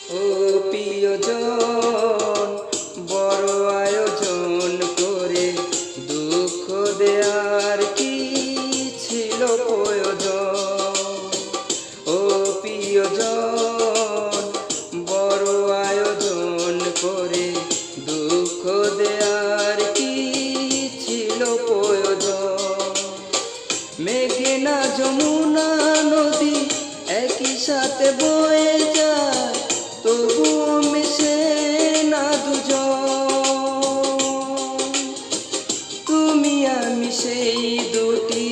ও প্রিয়জন, বড় আয়োজন করে দুঃখ দেয়ার কি ছিল প্রয়োজন? ও প্রিয়জন, বড় আয়োজন করে দুঃখ দেয়ার কি ছিল প্রয়োজন? মেঘনা যমুনা নদী একই সাথে বয়ে যায়, তবুও মিশে না দুজন। তুমি আমি সেই দুটি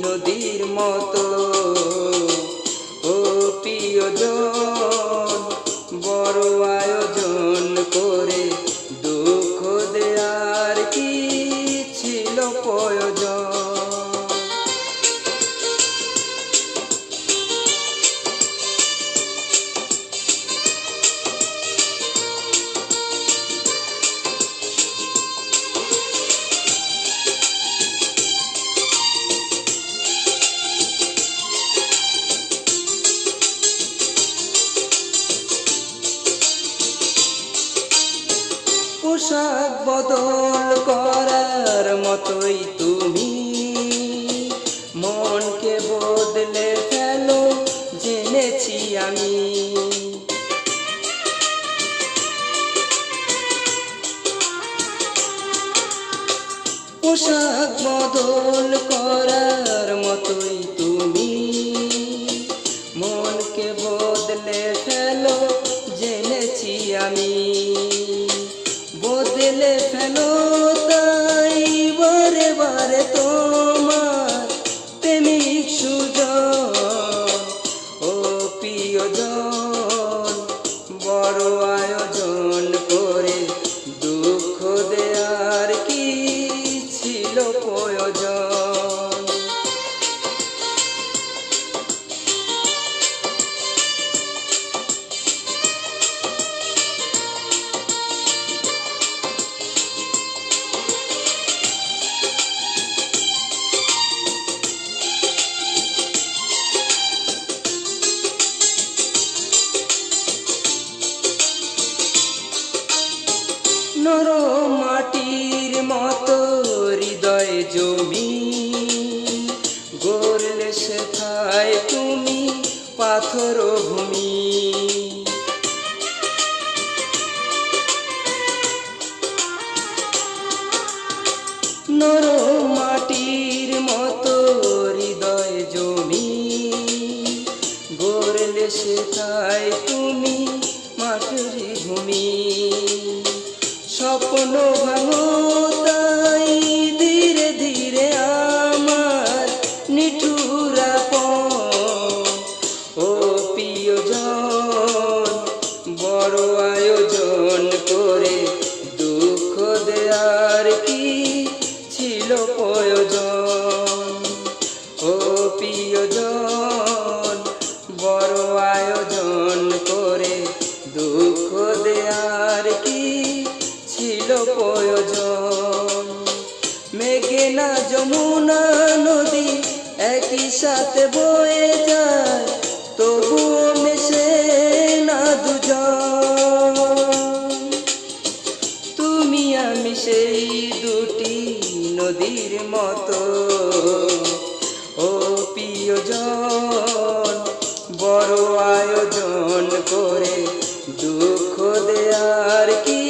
নদীর মতো। ও প্রিয়জন, বড় আয়োজন করে দুঃখ দেয়ার কি ছিল প্রয়োজন? পোশাক বদল করার মতোই তুমি মনকে বদলে ফেলো, জেনেছি আমি। পোশাক বদল করার মতোই তুমি মনকে বদলে ফেলো, জেনেছি আমি। বদলে ফেলো তাই বারে বারে তোমার প্রেমিক সুজন। ও প্রিয়জন, বড় আয়োজন করে দুঃখ দেয়ার কি ছিল প্রয়োজন? নরম মাটির মতো হৃদয় জমি গড়লে শেখায় তুমি পাথর ভূমি। নরম মাটির মতো হৃদয় জমি গড়লে শেখায় তুমি মাটির ভূমি। স্বপ্ন ভাঙো তাই ধীরে ধীরে আমার নিঠুরাপন। ও প্রিয়জন, বড় আয়োজন করে দুঃখ দেয়ার কি ছিল প্রয়োজন? ও প্রিয়জন, বড় আয়োজন করে দুঃখ দেয়ার কি ছিল প্রয়োজন? মেঘনা যমুনা নদী একই সাথে বয়ে যায়, তবুও মেশে না দুজন। তুমি আমি সেই দুটি নদীর মতো। ও প্রিয়জন, বড় আয়োজন করে দুঃখ দেয়ার কি